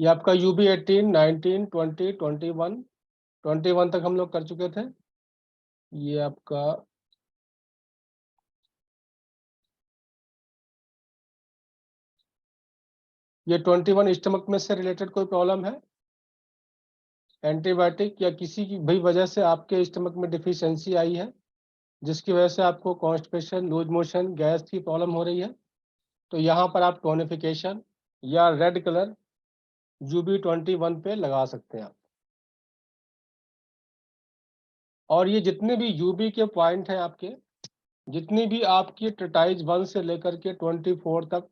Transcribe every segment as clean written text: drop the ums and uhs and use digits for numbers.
ये आपका UB 18, 19, 20, 21 तक हम लोग कर चुके थे। ये आपका ये 21 स्टमक में से रिलेटेड कोई प्रॉब्लम है? एंटीबायोटिक या किसी की भी वजह से आपके स्टमक में डिफिशियंसी आई है, जिसकी वजह से आपको कॉन्स्टिपेशन, लूज मोशन, गैस की प्रॉब्लम हो रही है, तो यहाँ पर आप टोनिफिकेशन या रेड कलर UB 21 पे लगा सकते हैं आप। और ये जितने भी UB के पॉइंट हैं आपके, जितनी भी आपकी ट्रिटाइज 1 से लेकर के 24 तक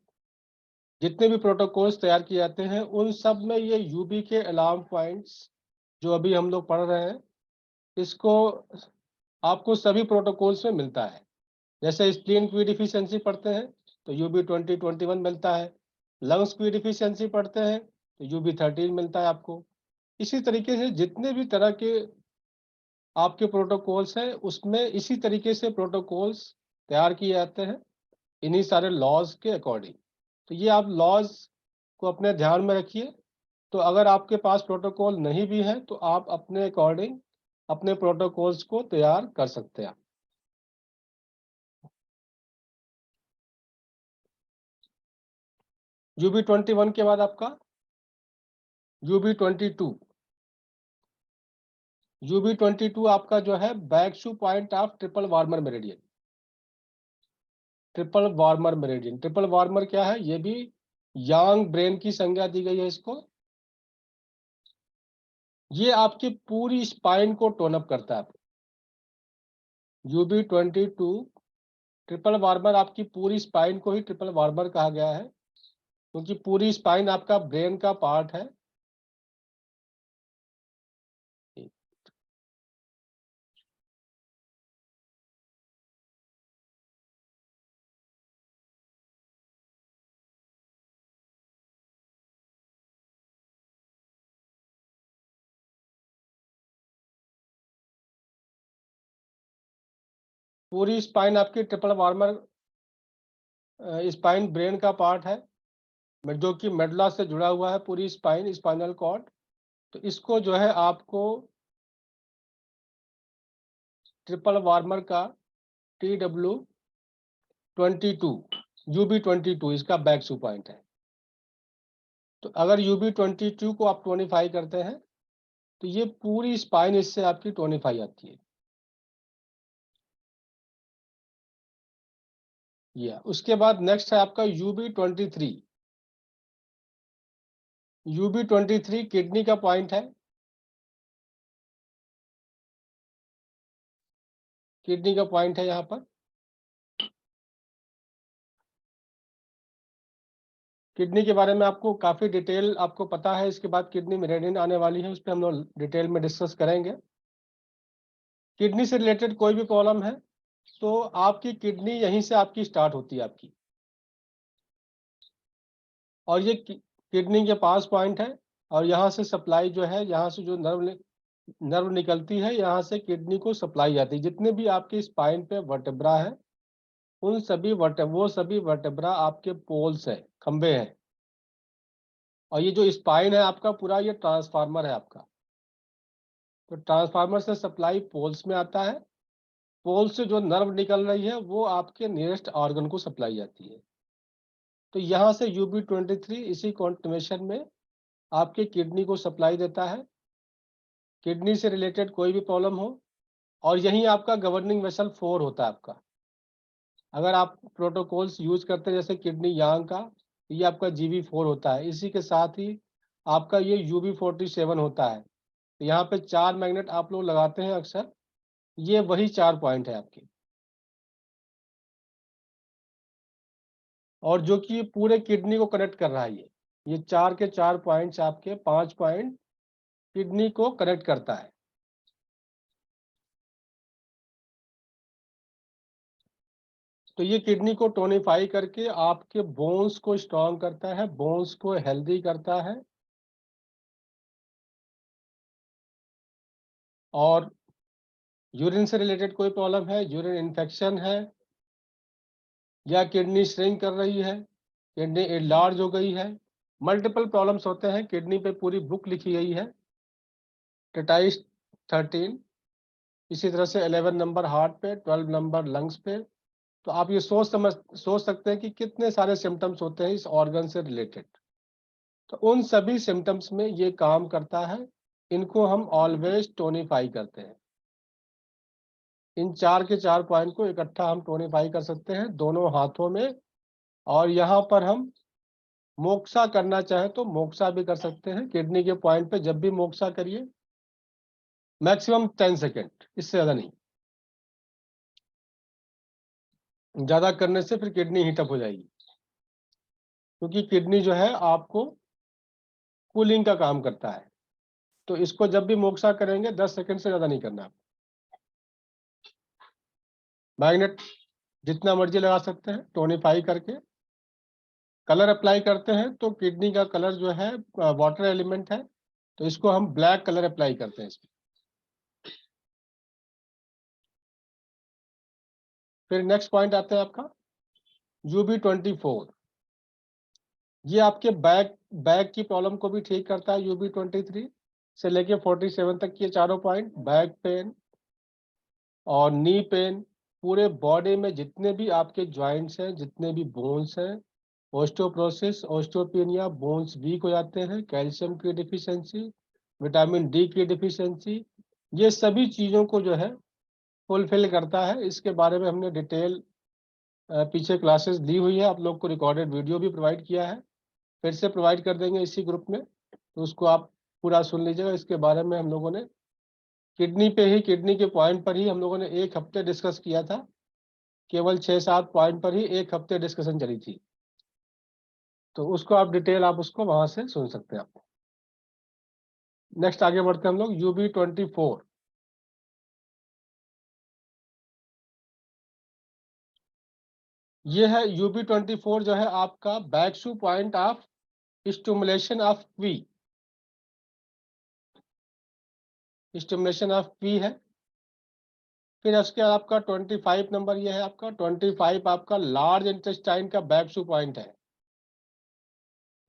जितने भी प्रोटोकॉल्स तैयार किए जाते हैं, उन सब में ये UB के अलार्म पॉइंट्स जो अभी हम लोग पढ़ रहे हैं, इसको आपको सभी प्रोटोकॉल्स में मिलता है। जैसे स्प्लीन की डिफिशियंसी पढ़ते हैं तो UB 20-21 मिलता है, लंग्स की डिफिशियंसी पढ़ते हैं तो UB 13 मिलता है आपको। इसी तरीके से जितने भी तरह के आपके प्रोटोकॉल्स हैं, उसमें इसी तरीके से प्रोटोकॉल्स तैयार किए जाते हैं, इन्हीं सारे लॉज के अकॉर्डिंग। तो ये आप लॉज को अपने ध्यान में रखिए। तो अगर आपके पास प्रोटोकॉल नहीं भी है तो आप अपने अकॉर्डिंग अपने प्रोटोकॉल्स को तैयार कर सकते हैं। UB 21 के बाद आपका UB 22। UB 22 आपका जो है back two point of triple warmer meridian. Triple warmer meridian, triple warmer क्या है? ये भी यांग ब्रेन की संज्ञा दी गई है इसको। ये आपकी पूरी स्पाइन को टोन अप करता है। UB 22 ट्रिपल वार्मर आपकी पूरी स्पाइन को ही ट्रिपल वार्मर कहा गया है, क्योंकि पूरी स्पाइन आपका ब्रेन का पार्ट है। पूरी स्पाइन आपकी ट्रिपल वार्मर स्पाइन ब्रेन का पार्ट है, जो कि मेडुला से जुड़ा हुआ है, पूरी स्पाइन, स्पाइनल कॉर्ड। तो इसको जो है आपको ट्रिपल वार्मर का TW22 UB 22 इसका बैक टू पॉइंट है। तो अगर UB 22 को आप टोनिफाई करते हैं तो ये पूरी स्पाइन इससे आपकी टोनिफाई आती है। ये उसके बाद नेक्स्ट है आपका UB 23। UB 23 किडनी का पॉइंट है। किडनी का पॉइंट है यहाँ पर। किडनी के बारे में आपको काफ़ी डिटेल आपको पता है, इसके बाद किडनी मेरिडियन आने वाली है, उस पर हम लोग डिटेल में डिस्कस करेंगे। किडनी से रिलेटेड कोई भी प्रॉब्लम है तो आपकी किडनी यहीं से आपकी स्टार्ट होती है आपकी, और ये किडनी के पास पॉइंट है, और यहाँ से सप्लाई जो है, यहाँ से जो नर्व निकलती है, यहाँ से किडनी को सप्लाई जाती है। जितने भी आपके स्पाइन पे वर्टेब्रा है, उन सभी वो सभी वर्टेब्रा आपके पोल्स है, खंबे हैं। और ये जो स्पाइन है आपका पूरा, ये ट्रांसफार्मर है आपका। तो ट्रांसफार्मर से सप्लाई पोल्स में आता है, पोल से जो नर्व निकल रही है वो आपके नियरेस्ट ऑर्गन को सप्लाई जाती है। तो यहाँ से UB 23 इसी कॉन्टिन्यूएशन में आपके किडनी को सप्लाई देता है। किडनी से रिलेटेड कोई भी प्रॉब्लम हो, और यही आपका गवर्निंग वेसल 4 होता है आपका। अगर आप प्रोटोकॉल्स यूज करते हैं जैसे किडनी यांग का, तो ये आपका GB4 होता है। इसी के साथ ही आपका ये UB 47 होता है। तो यहाँ पे 4 मैग्नेट आप लोग लगाते हैं अक्सर, ये वही 4 पॉइंट है आपके, और जो कि पूरे किडनी को कनेक्ट कर रहा है। ये 4 के 4 पॉइंट्स आपके 5 पॉइंट किडनी को कनेक्ट करता है। तो ये किडनी को टोनिफाई करके आपके बोन्स को स्ट्रॉन्ग करता है, बोन्स को हेल्दी करता है। और यूरिन से रिलेटेड कोई प्रॉब्लम है, यूरिन इन्फेक्शन है, या किडनी श्रिंक कर रही है, किडनी एनलार्ज हो गई है, मल्टीपल प्रॉब्लम्स होते हैं, किडनी पे पूरी बुक लिखी गई है, टेटाइस 13, इसी तरह से 11 नंबर हार्ट पे, 12 नंबर लंग्स पे। तो आप ये सोच सकते हैं कि कितने सारे सिम्टम्स होते हैं इस ऑर्गन से रिलेटेड। तो उन सभी सिम्टम्स में ये काम करता है, इनको हम ऑलवेज टोनिफाई करते हैं। इन 4 के 4 पॉइंट को इकट्ठा हम टोनिफाई कर सकते हैं दोनों हाथों में, और यहाँ पर हम मोक्सा करना चाहे तो मोक्सा भी कर सकते हैं। किडनी के पॉइंट पे जब भी मोक्सा करिए, मैक्सिमम 10 सेकेंड, इससे ज्यादा नहीं। ज्यादा करने से फिर किडनी हीटअप हो जाएगी, क्योंकि किडनी जो है आपको कूलिंग का काम करता है। तो इसको जब भी मोक्सा करेंगे 10 सेकेंड से ज्यादा नहीं करना। मैग्नेट जितना मर्जी लगा सकते हैं टोनिफाई करके। कलर अप्लाई करते हैं तो किडनी का कलर जो है वाटर एलिमेंट है, तो इसको हम ब्लैक कलर अप्लाई करते हैं इसमें। फिर नेक्स्ट पॉइंट आता है आपका UB24। ये आपके बैक की प्रॉब्लम को भी ठीक करता है। UB23 से लेके 47 तक ये चारों पॉइंट, बैक पेन और नी पेन, पूरे बॉडी में जितने भी आपके जॉइंट्स हैं, जितने भी बोन्स हैं, ऑस्टियोप्रोसिस, ऑस्टियोपेनिया, बोन्स वीक हो जाते हैं, कैल्शियम की डिफिशियंसी, विटामिन डी की डिफिशियंसी, ये सभी चीज़ों को जो है फुलफिल करता है। इसके बारे में हमने डिटेल पीछे क्लासेस दी हुई है, आप लोग को रिकॉर्डेड वीडियो भी प्रोवाइड किया है, फिर से प्रोवाइड कर देंगे इसी ग्रुप में, तो उसको आप पूरा सुन लीजिएगा। इसके बारे में हम लोगों ने किडनी के पॉइंट पर ही हम लोगों ने 1 हफ्ते डिस्कस किया था। केवल 6-7 पॉइंट पर ही 1 हफ्ते डिस्कशन चली थी, तो उसको आप डिटेल आप उसको वहां से सुन सकते हैं आप। नेक्स्ट आगे बढ़ते हैं हम लोग UB24। ये है UB24 जो है आपका बैकशू पॉइंट ऑफ स्टिमुलेशन ऑफ क्वी, स्टिमुलेशन ऑफ क्वी है। फिर उसके बाद आपका 25 नंबर ये है आपका 25, आपका लार्ज इंटेस्टाइन का बैकशू पॉइंट है।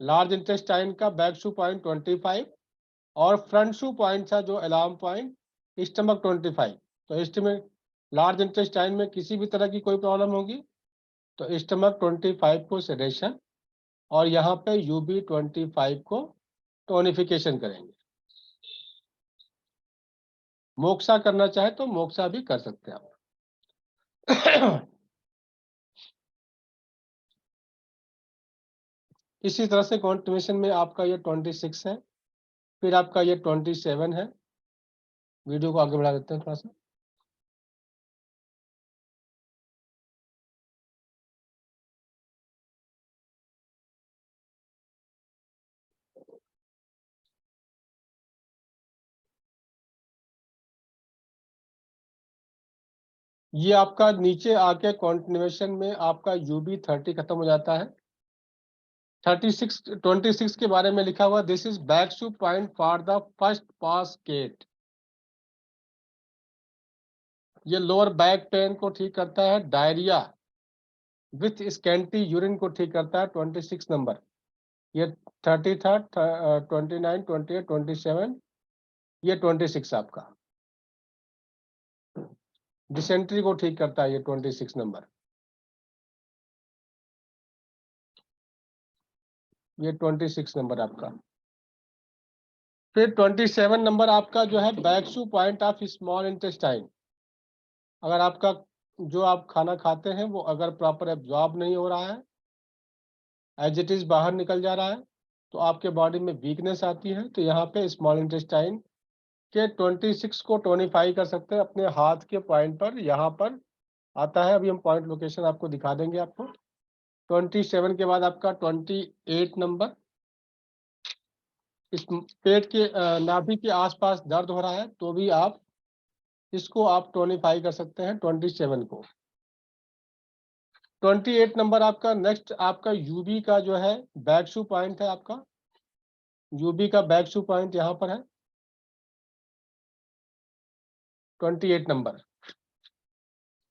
लार्ज इंटेस्टाइन का बैकशू पॉइंट 25, और फ्रंट शू पॉइंट था जो अलार्म पॉइंट स्टमक 25। तो स्टमक लार्ज इंटेस्टाइन में किसी भी तरह की कोई प्रॉब्लम होगी तो स्टमक 25 को सेडेशन, और यहाँ पे UB25 को टोनिफिकेशन करेंगे। मोक्सा करना चाहे तो मोक्सा भी कर सकते हैं आप। इसी तरह से कॉन्टिन्यूएशन में आपका ये 26 है, फिर आपका ये 27 है। वीडियो को आगे बढ़ा देते हैं थोड़ा सा। ये आपका नीचे आके कॉन्टिन्यूएशन में आपका UB30 खत्म हो जाता है। 26 के बारे में लिखा हुआ, this is back shu point for the first pass gate. ये लोअर बैक पेन को ठीक करता है, डायरिया विथ स्कैंटी यूरिन को ठीक करता है 26 नंबर। ये 33, 29, 28, 27, ये 26 आपका डिसेंट्री को ठीक करता है, ये 26 नंबर, ये 26 नंबर आपका। फिर 27 नंबर आपका जो है बैकशू पॉइंट ऑफ स्मॉल इंटेस्टाइन। अगर आपका जो आप खाना खाते हैं वो अगर प्रॉपर एब्जॉर्ब नहीं हो रहा है, एज इट इज बाहर निकल जा रहा है, तो आपके बॉडी में वीकनेस आती है। तो यहाँ पे स्मॉल इंटेस्टाइन के 26 को टोनिफाई कर सकते हैं अपने हाथ के पॉइंट पर, यहाँ पर आता है। अभी हम पॉइंट लोकेशन आपको दिखा देंगे आपको। 27 के बाद आपका 28 नंबर, इस पेट के नाभि के आसपास दर्द हो रहा है तो भी आप इसको आप टोनिफाई कर सकते हैं 27 को। 28 नंबर आपका नेक्स्ट आपका UB का जो है बैकशू पॉइंट है आपका। UB का बैकशू पॉइंट यहाँ पर है 28 नंबर।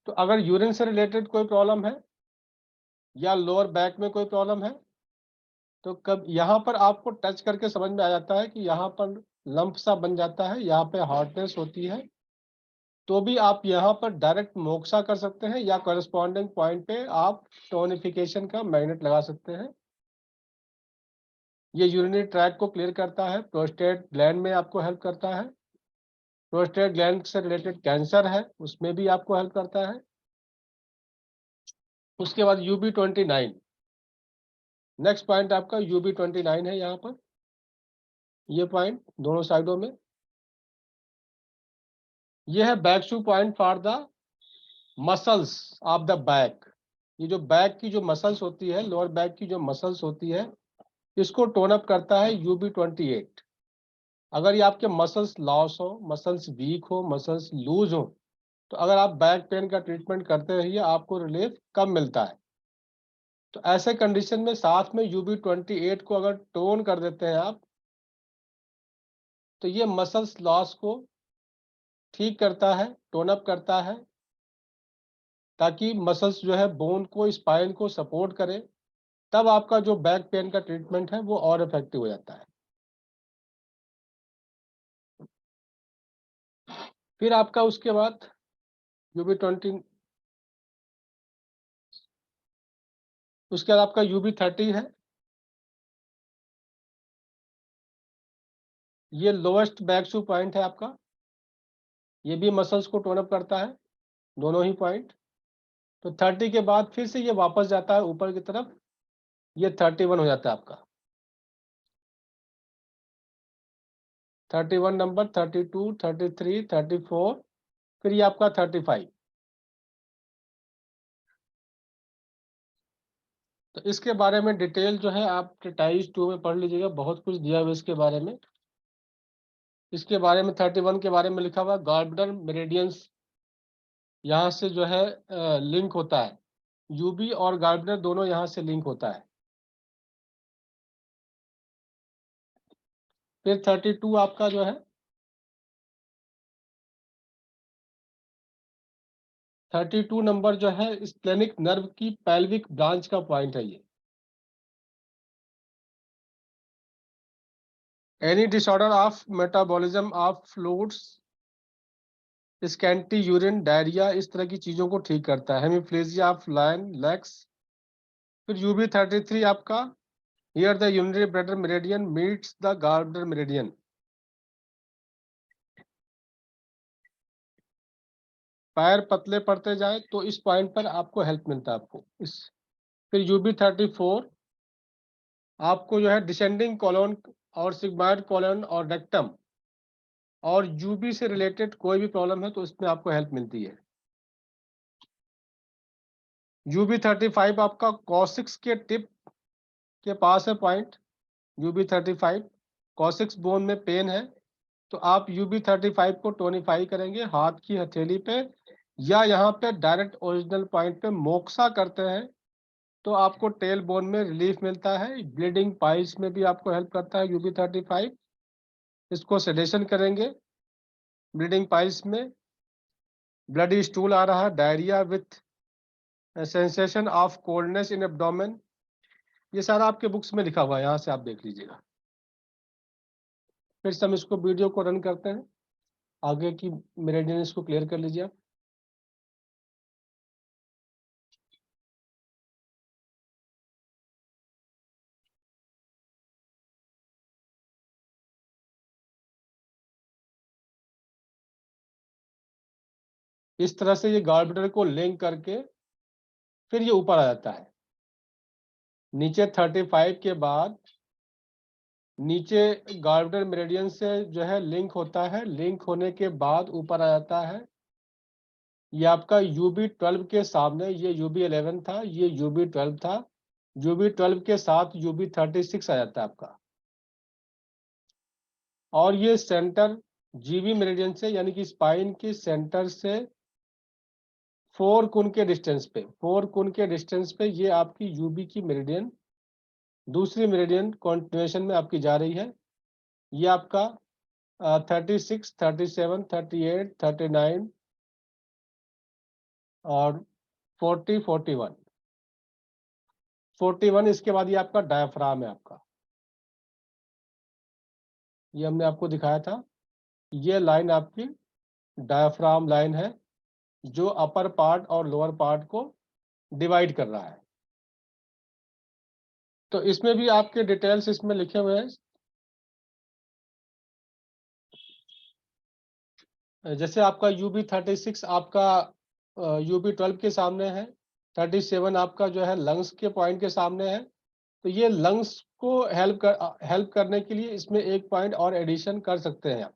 तो अगर यूरिन से रिलेटेड कोई प्रॉब्लम है या लोअर बैक में कोई प्रॉब्लम है तो कब यहाँ पर आपको टच करके समझ में आ जाता है कि यहाँ पर लंप सा बन जाता है, यहाँ पे हॉटनेस होती है, तो भी आप यहाँ पर डायरेक्ट मोक्सा कर सकते हैं या कॉरेस्पॉन्डिंग पॉइंट पे आप टोनिफिकेशन का मैग्नेट लगा सकते हैं। ये यूरिनरी ट्रैक को क्लियर करता है, प्रोस्टेट ग्लैंड में आपको हेल्प करता है, प्रोस्टेट ग्लैंड से रिलेटेड कैंसर है उसमें भी आपको हेल्प करता है। उसके बाद UB29, नेक्स्ट पॉइंट आपका UB29 है यहाँ पर, ये पॉइंट दोनों साइडों में। ये है back shoe point for the muscles of the back. ये जो बैक की जो मसल्स होती है, लोअर बैक की जो मसल्स होती है, इसको टोन अप करता है UB28। अगर ये आपके मसल्स लॉस हो, मसल्स वीक हो, मसल्स लूज हो, तो अगर आप बैक पेन का ट्रीटमेंट करते रहिए, आपको रिलीफ कम मिलता है। तो ऐसे कंडीशन में साथ में UB28 को अगर टोन कर देते हैं आप, तो ये मसल्स लॉस को ठीक करता है, टोन अप करता है, ताकि मसल्स जो है बोन को, स्पाइन को सपोर्ट करे। तब आपका जो बैक पेन का ट्रीटमेंट है वो और इफेक्टिव हो जाता है। फिर आपका उसके बाद UB20, उसके बाद आपका UB30 है। ये लोएस्ट बैक शू पॉइंट है आपका, ये भी मसल्स को टोन अप करता है, दोनों ही पॉइंट। तो 30 के बाद फिर से ये वापस जाता है ऊपर की तरफ, ये 31 हो जाता है आपका। 31 नंबर, 32, 33, 34, फिर ये आपका 35। तो इसके बारे में डिटेल जो है आप टाइज 2 में पढ़ लीजिएगा, बहुत कुछ दिया हुआ है इसके बारे में। इसके बारे में 31 के बारे में लिखा हुआ गॉल्ब्लैडर मेरिडियंस, यहाँ से जो है लिंक होता है, यूबी और गॉल्ब्लैडर दोनों यहाँ से लिंक होता है। फिर 32 आपका जो है, 32 नंबर जो है स्प्लेनिक नर्व की पैल्विक ब्रांच का पॉइंट है ये। Any disorder of metabolism of fluids, scanty urine, diarrhoea, इस तरह की चीजों को ठीक करता है। Hemiplegia of lion legs. फिर UB33 आपका, here the urinary bladder meridian meets the gallbladder meridian. पैर पतले पड़ते जाए तो इस पॉइंट पर आपको हेल्प मिलता है आपको इस। फिर UB34 आपको जो है डिसेंडिंग कॉलोन और सिग्माइड कॉलोन और रेक्टम और UB से रिलेटेड कोई भी प्रॉब्लम है तो इसमें आपको हेल्प मिलती है। UB35 आपका कॉसिक्स के टिप के पास है पॉइंट, UB35 कॉसिक्स बोन में पेन है, तो आप UB35 को टोनिफाई करेंगे हाथ की हथेली पे, या यहाँ पे डायरेक्ट ओरिजिनल पॉइंट पे मोक्सा करते हैं, तो आपको टेल बोन में रिलीफ मिलता है। ब्लीडिंग पाइल्स में भी आपको हेल्प करता है UB35। इसको सेडेशन करेंगे, ब्लीडिंग पाइल्स में ब्लडी स्टूल आ रहा है, diarrhoea with sensation of coldness in abdomen, ये सारा आपके बुक्स में लिखा हुआ है, यहाँ से आप देख लीजिएगा। फिर से हम इसको वीडियो को रन करते हैं, आगे की मेरिडियन इसको क्लियर कर लीजिए आप। इस तरह से ये गॉलब्लैडर को लिंक करके फिर ये ऊपर आ जाता है नीचे 35 के बाद, नीचे गॉलब्लैडर मेरिडियन से जो है लिंक होता है, लिंक होने के बाद ऊपर आ जाता है। ये आपका UB12 के सामने, ये UB11 था, ये UB12 था, UB12 के साथ UB36 आ जाता है आपका। और ये सेंटर GB मेरिडियन से, यानी कि स्पाइन की सेंटर से 4 कुन के डिस्टेंस पे, 4 कुन के डिस्टेंस पे ये आपकी UB की मेरिडियन, दूसरी मेरिडियन कॉन्टिन्यूएशन में आपकी जा रही है। ये आपका 36, 37, 38, 39 और 40, 41, 41, इसके बाद ये आपका डायफ्राम है आपका, ये हमने आपको दिखाया था। ये लाइन आपकी डायफ्राम लाइन है जो अपर पार्ट और लोअर पार्ट को डिवाइड कर रहा है। तो इसमें भी आपके डिटेल्स इसमें लिखे हुए हैं। जैसे आपका UB36 आपका UB12 के सामने है, 37 आपका जो है लंग्स के पॉइंट के सामने है। तो ये लंग्स को हेल्प करने के लिए इसमें एक पॉइंट और एडिशन कर सकते हैं आप।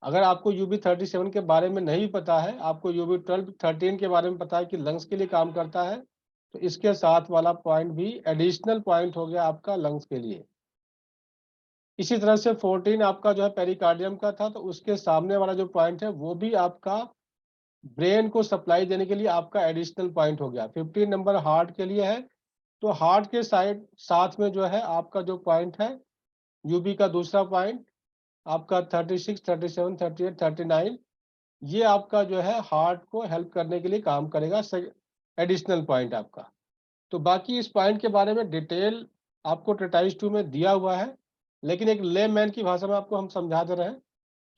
अगर आपको UB37 के बारे में नहीं पता है, आपको UB13 के बारे में पता है कि लंग्स के लिए काम करता है, तो इसके साथ वाला पॉइंट भी एडिशनल पॉइंट हो गया आपका लंग्स के लिए। इसी तरह से 14 आपका जो है पेरिकार्डियम का था, तो उसके सामने वाला जो पॉइंट है वो भी आपका ब्रेन को सप्लाई देने के लिए आपका एडिशनल पॉइंट हो गया। 15 नंबर हार्ट के लिए है, तो हार्ट के साइड साथ में जो है आपका जो पॉइंट है यूबी का दूसरा पॉइंट आपका 36, 37, 38, 39, ये आपका जो है हार्ट को हेल्प करने के लिए काम करेगा, एडिशनल पॉइंट आपका। तो बाकी इस पॉइंट के बारे में डिटेल आपको ट्रेटाइज 2 में दिया हुआ है, लेकिन एक लेमैन की भाषा में आपको हम समझा दे रहे हैं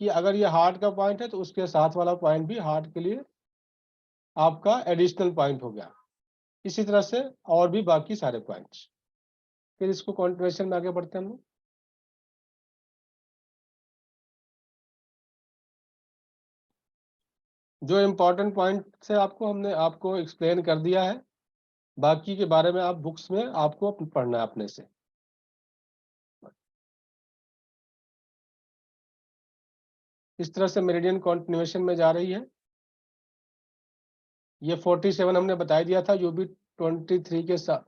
कि अगर ये हार्ट का पॉइंट है तो उसके साथ वाला पॉइंट भी हार्ट के लिए आपका एडिशनल पॉइंट हो गया। इसी तरह से और भी बाकी सारे पॉइंट्स। फिर इसको कंटिन्यूएशन में आगे बढ़ते हैं हम लोग। जो इम्पोर्टेंट पॉइंट से आपको हमने आपको एक्सप्लेन कर दिया है, बाकी के बारे में आप बुक्स में आपको पढ़ना है अपने से। इस तरह से मेरिडियन कंटिन्यूएशन में जा रही है। ये 47 हमने बता दिया था UB23 के साथ।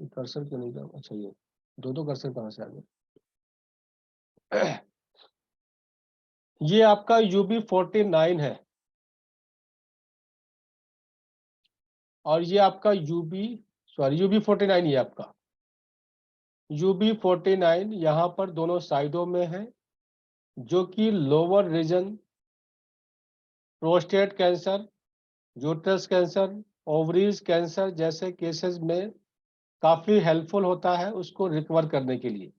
कर्सर क्यों नहीं था? अच्छा, ये दो कर्सर कहाँ से आ गए? ये आपका UB49 है और ये आपका UB49 ये आपका UB49 यहाँ पर दोनों साइडों में है, जो कि lower region prostate cancer, uterus cancer, ovaries cancer जैसे केसेस में काफी हेल्पफुल होता है उसको रिकवर करने के लिए।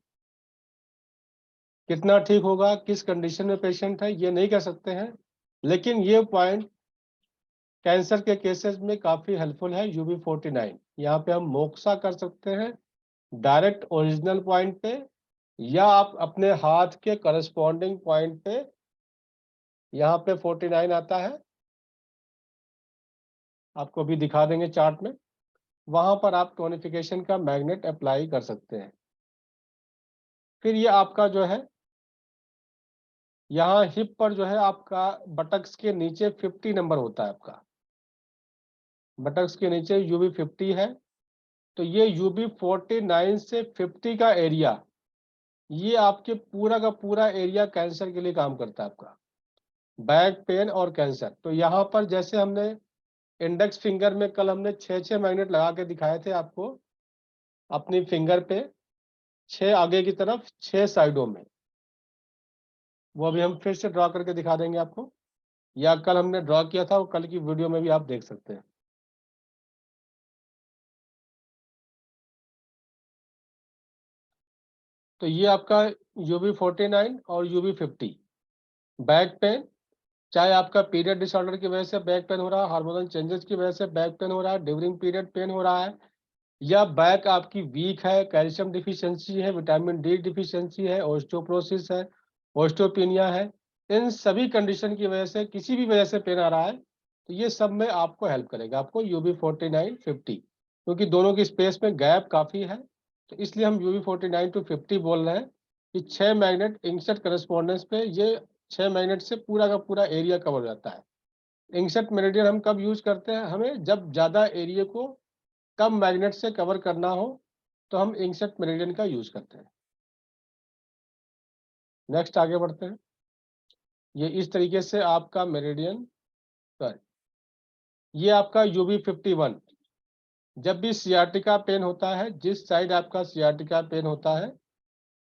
कितना ठीक होगा, किस कंडीशन में पेशेंट है, ये नहीं कह सकते हैं, लेकिन ये पॉइंट कैंसर के केसेस में काफी हेल्पफुल है। UB49 यहाँ पे हम मोक्सा कर सकते हैं डायरेक्ट ओरिजिनल पॉइंट पे, या आप अपने हाथ के करस्पॉन्डिंग पॉइंट पे, यहाँ पे 49 आता है, आपको भी दिखा देंगे चार्ट में, वहां पर आप टोनिफिकेशन का मैग्नेट अप्लाई कर सकते हैं। फिर ये आपका जो है यहाँ हिप पर जो है आपका बटक्स के नीचे 50 नंबर होता है आपका, बटक्स के नीचे UB50 है। तो ये UB49 से 50 का एरिया, ये आपके पूरा का पूरा एरिया कैंसर के लिए काम करता है आपका, बैक पेन और कैंसर। तो यहाँ पर जैसे हमने इंडेक्स फिंगर में कल हमने 6 मैग्नेट लगा के दिखाए थे आपको अपनी फिंगर पे, 6 आगे की तरफ, 6 साइडों में, वो अभी हम फिर से ड्रॉ करके दिखा देंगे आपको, या कल हमने ड्रॉ किया था, वो कल की वीडियो में भी आप देख सकते हैं। तो ये आपका UB49 और UB50 बैक पेन, चाहे आपका पीरियड डिसऑर्डर की वजह से बैक पेन हो रहा है, हार्मोनल चेंजेस की वजह से बैक पेन हो रहा है, ड्यूरिंग पीरियड पेन हो रहा है, या बैक आपकी वीक है, कैल्शियम डिफिशियंसी है, विटामिन डी डिफिशियंसी है, ऑस्टियोपोरोसिस है, ऑस्टियोपिनिया है, इन सभी कंडीशन की वजह से किसी भी वजह से पेन आ रहा है, तो ये सब में आपको हेल्प करेगा, आपको UB49 50, क्योंकि दोनों की स्पेस में गैप काफ़ी है, तो इसलिए हम UB49 to 50 बोल रहे हैं कि 6 मैग्नेट इंसर्ट करस्पॉन्डेंस पे, ये 6 मैग्नेट से पूरा का पूरा एरिया कवर हो जाता है। इंसर्ट मेरिडियन हम कब यूज करते हैं, हमें जब ज़्यादा एरिया को कम मैग्नेट से कवर करना हो तो हम इंसर्ट मेरिडियन का यूज करते हैं। नेक्स्ट आगे बढ़ते हैं। ये इस तरीके से आपका मेरिडियन पर, ये आपका UB51, जब भी सियाटिका पेन होता है, जिस साइड आपका सियाटिका पेन होता है,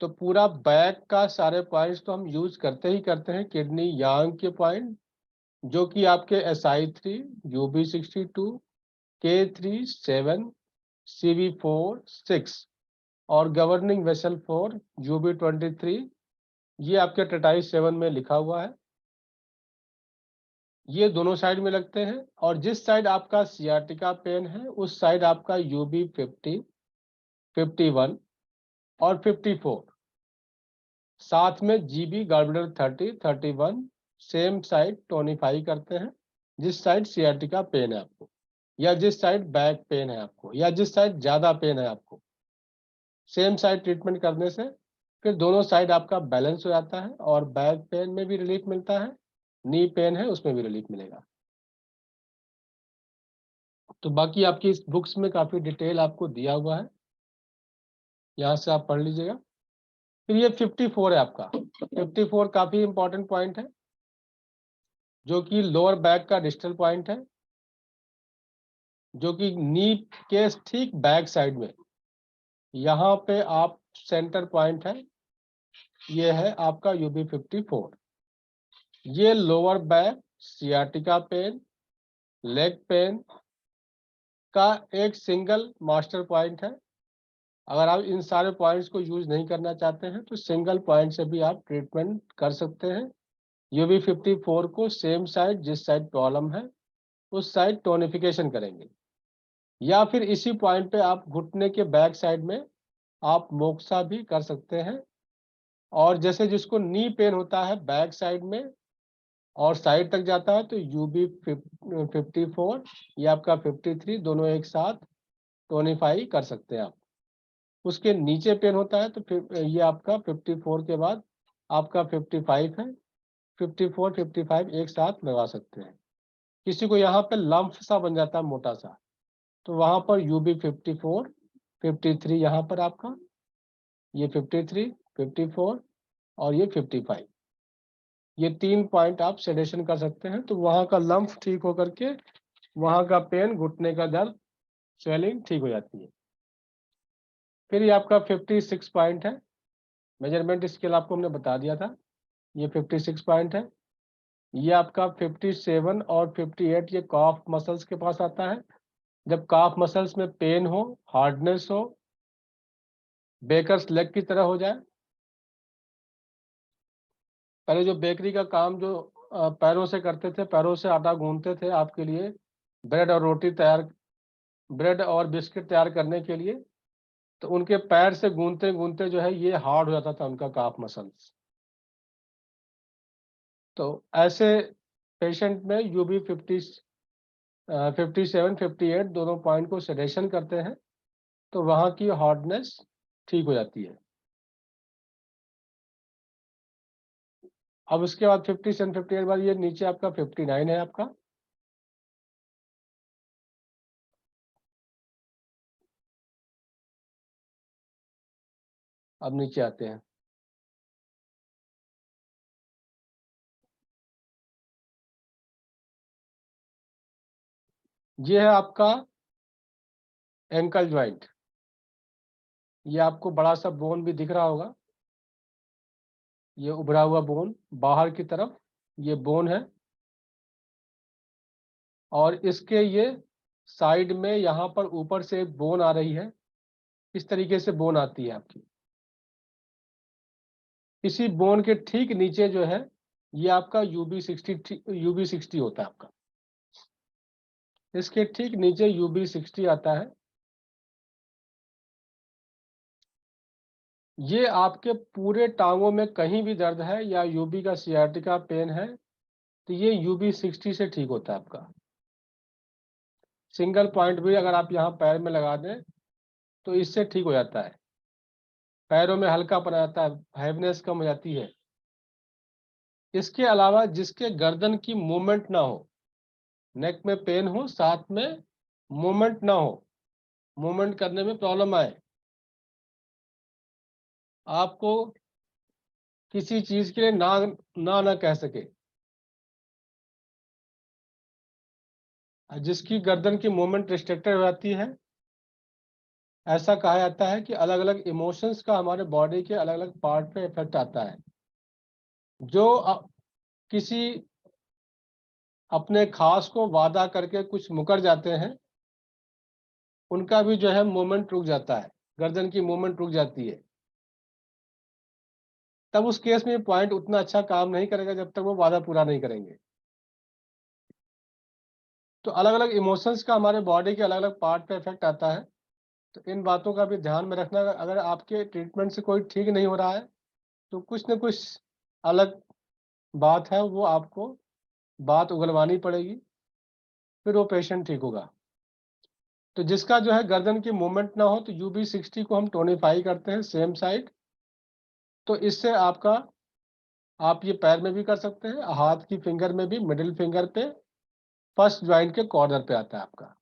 तो पूरा बैक का सारे पॉइंट्स तो हम यूज करते ही करते हैं, किडनी यांग के पॉइंट, जो कि आपके SI3, UB62, K3 7, CV4 6 और गवर्निंग वेसल 4 UB23, ये आपके ट्रेटाइज 7 में लिखा हुआ है। ये दोनों साइड में लगते हैं और जिस साइड आपका सियाटिका पेन है उस साइड आपका UB50, 51 और 54, साथ में GB गॉलब्लैडर 30, 31 सेम साइड टोनिफाई करते हैं जिस साइड सियाटिका पेन है आपको, या जिस साइड बैक पेन है आपको, या जिस साइड ज्यादा पेन है आपको। सेम साइड ट्रीटमेंट करने से फिर दोनों साइड आपका बैलेंस हो जाता है और बैक पेन में भी रिलीफ मिलता है, नी पेन है उसमें भी रिलीफ मिलेगा। तो बाकी आपकी इस बुक्स में काफी डिटेल आपको दिया हुआ है, यहाँ से आप पढ़ लीजिएगा। फिर ये 54 है आपका। 54 काफी इंपॉर्टेंट पॉइंट है, जो कि लोअर बैक का डिस्टल पॉइंट है, जो कि नी के ठीक बैक साइड में यहाँ पे आप सेंटर पॉइंट है, ये है आपका UB54। ये lower back, sciatica pain, leg pain का एक सिंगल मास्टर पॉइंट है। अगर आप इन सारे पॉइंट्स को यूज नहीं करना चाहते हैं तो सिंगल पॉइंट से भी आप ट्रीटमेंट कर सकते हैं। UB54 को सेम साइड, जिस साइड प्रॉब्लम है उस साइड टोनिफिकेशन करेंगे, या फिर इसी पॉइंट पे आप घुटने के बैक साइड में आप मोक्सा भी कर सकते हैं। और जैसे जिसको नी पेन होता है बैक साइड में और साइड तक जाता है तो UB54 या आपका 53 दोनों एक साथ टोनिफाई कर सकते हैं आप। उसके नीचे पेन होता है तो फिर ये आपका 54 के बाद आपका 55 है, 54 55 एक साथ लगा सकते हैं। किसी को यहाँ पे लंफ सा बन जाता है मोटा सा, तो वहां पर UB54, 53 यहाँ पर आपका, ये 53, 54 और ये 55, ये 3 पॉइंट आप सेडेशन कर सकते हैं। तो वहां का लंफ ठीक होकर के वहां का पेन, घुटने का दर्द, स्वेलिंग ठीक हो जाती है। फिर ये आपका 56 पॉइंट है। मेजरमेंट स्केल आपको हमने बता दिया था, ये 56 पॉइंट है। ये आपका 57 और 58 ये कॉफ मसल्स के पास आता है। जब कॉफ मसल्स में पेन हो, हार्डनेस हो, बेकर्स लेग की तरह हो जाए। पहले जो बेकरी का काम जो पैरों से करते थे, पैरों से आटा गूंथते थे आपके लिए ब्रेड और रोटी तैयार, ब्रेड और बिस्किट तैयार करने के लिए, तो उनके पैर से गूंथते गूंथते जो है ये हार्ड हो जाता था उनका काफ मसल्स। तो ऐसे पेशेंट में UB50, 57, 58 दोनों पॉइंट को सेडेशन करते हैं तो वहाँ की हार्डनेस ठीक हो जाती है। अब उसके बाद 57, 58 बाद ये नीचे आपका 59 है आपका। अब नीचे आते हैं, ये है आपका एंकल ज्वाइंट। ये आपको बड़ा सा बोन भी दिख रहा होगा, ये उभरा हुआ बोन बाहर की तरफ, ये बोन है। और इसके ये साइड में यहाँ पर ऊपर से एक बोन आ रही है, इस तरीके से बोन आती है आपकी। इसी बोन के ठीक नीचे जो है ये आपका UB60 होता है आपका। इसके ठीक नीचे UB60 आता है। ये आपके पूरे टांगों में कहीं भी दर्द है या UB का सियाटिका पेन है तो ये UB60 से ठीक होता है आपका। सिंगल पॉइंट भी अगर आप यहाँ पैर में लगा दें तो इससे ठीक हो जाता है। पैरों में हल्का पन आता है, हैवनेस कम हो जाती है। इसके अलावा जिसके गर्दन की मूवमेंट ना हो, नेक में पेन हो, साथ में मूवमेंट ना हो, मूवमेंट करने में प्रॉब्लम आए, आपको किसी चीज के लिए ना कह सके, जिसकी गर्दन की मूवमेंट रिस्ट्रिक्टेड हो जाती है, ऐसा कहा जाता है कि अलग अलग इमोशंस का हमारे बॉडी के अलग अलग पार्ट पे इफेक्ट आता है। जो किसी अपने खास को वादा करके कुछ मुकर जाते हैं, उनका भी जो है मूवमेंट रुक जाता है, गर्दन की मूवमेंट रुक जाती है। तब उस केस में पॉइंट उतना अच्छा काम नहीं करेगा जब तक वो वादा पूरा नहीं करेंगे। तो अलग अलग इमोशंस का हमारे बॉडी के अलग अलग पार्ट पे इफेक्ट आता है। तो इन बातों का भी ध्यान में रखना, अगर आपके ट्रीटमेंट से कोई ठीक नहीं हो रहा है तो कुछ न कुछ अलग बात है, वो आपको बात उगलवानी पड़ेगी, फिर वो पेशेंट ठीक होगा। तो जिसका जो है गर्दन की मूवमेंट ना हो तो UB60 को हम टोनिफाई करते हैं सेम साइड। तो इससे आपका, आप ये पैर में भी कर सकते हैं, हाथ की फिंगर में भी, मिडिल फिंगर पे, फर्स्ट ज्वाइंट के कॉर्नर पे आता है आपका,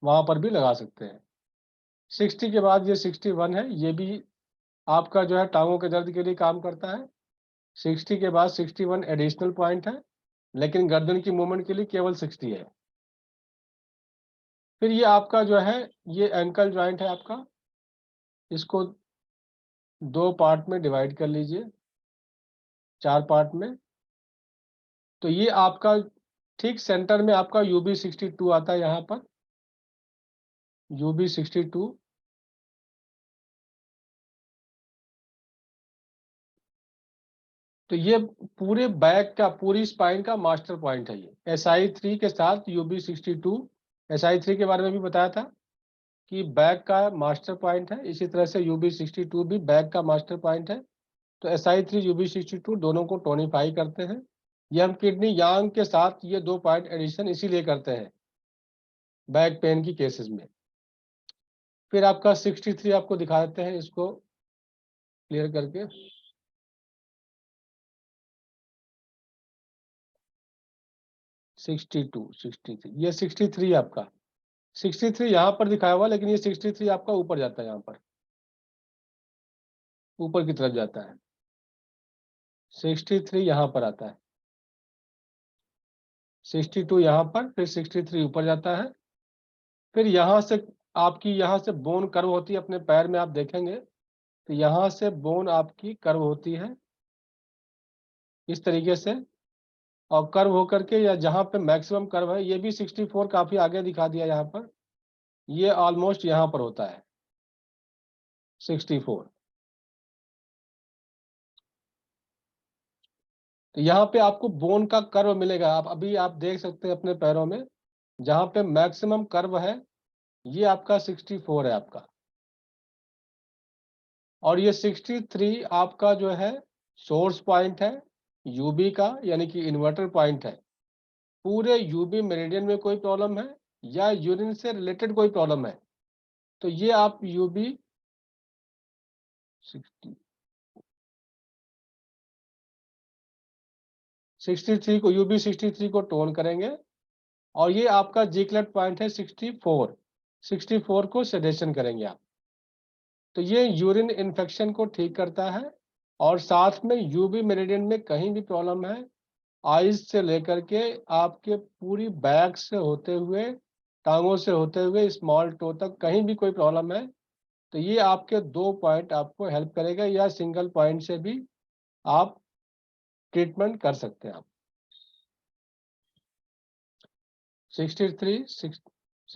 वहां पर भी लगा सकते हैं। 60 के बाद ये 61 है, ये भी आपका जो है टांगों के दर्द के लिए काम करता है। 60 के बाद 61 एडिशनल पॉइंट है, लेकिन गर्दन की मूवमेंट के लिए केवल 60 है। फिर ये आपका जो है, ये एंकल जॉइंट है आपका, इसको 2 पार्ट में डिवाइड कर लीजिए, 4 पार्ट में। तो ये आपका ठीक सेंटर में आपका UB62 आता है, यहाँ पर UB62। तो ये पूरे बैक का, पूरी स्पाइन का मास्टर पॉइंट है ये, SI3 के साथ UB62। SI3 के बारे में भी बताया था कि बैक का मास्टर पॉइंट है, इसी तरह से UB62 भी बैक का मास्टर पॉइंट है। तो SI3 UB62 दोनों को टोनिफाई करते हैं। ये हम किडनी यांग के साथ ये 2 पॉइंट एडिशन इसीलिए करते हैं बैक पेन की केसेस में। फिर आपका 63 आपको दिखा देते हैं, इसको क्लियर करके। 63 ये 63 आपका, 63 यहाँ पर दिखाया हुआ, लेकिन ये 63 आपका ऊपर जाता है, यहाँ पर ऊपर की तरफ जाता है। 63 यहाँ पर आता है, 62 यहाँ पर, फिर 63 ऊपर जाता है। फिर यहाँ से आपकी, यहाँ से बोन कर्व होती है अपने पैर में, आप देखेंगे तो यहाँ से बोन आपकी कर्व होती है इस तरीके से, और कर्व होकर के, या जहाँ पे मैक्सिमम कर्व है, ये भी 64 काफी आगे दिखा दिया यहाँ पर, ये ऑलमोस्ट यहाँ पर होता है 64। तो यहाँ पे आपको बोन का कर्व मिलेगा, आप अभी आप देख सकते हैं अपने पैरों में, जहाँ पे मैक्सिमम कर्व है ये आपका 64 है आपका। और ये 63 आपका जो है सोर्स पॉइंट है यूबी का, यानी कि इन्वर्टर पॉइंट है। पूरे यूबी मेरिडियन में कोई प्रॉब्लम है या यूरिन से रिलेटेड कोई प्रॉब्लम है, तो ये आप यूबी 63 को, यूबी 63 को टोन करेंगे। और ये आपका जीक्लेट पॉइंट है 64 को सेडेशन करेंगे आप। तो ये यूरिन इन्फेक्शन को ठीक करता है, और साथ में यूबी मेरिडियन में कहीं भी प्रॉब्लम है, आइज से लेकर के आपके पूरी बैक से होते हुए, टांगों से होते हुए स्मॉल टो तक, कहीं भी कोई प्रॉब्लम है तो ये आपके 2 पॉइंट आपको हेल्प करेगा, या सिंगल पॉइंट से भी आप ट्रीटमेंट कर सकते हैं आप। 63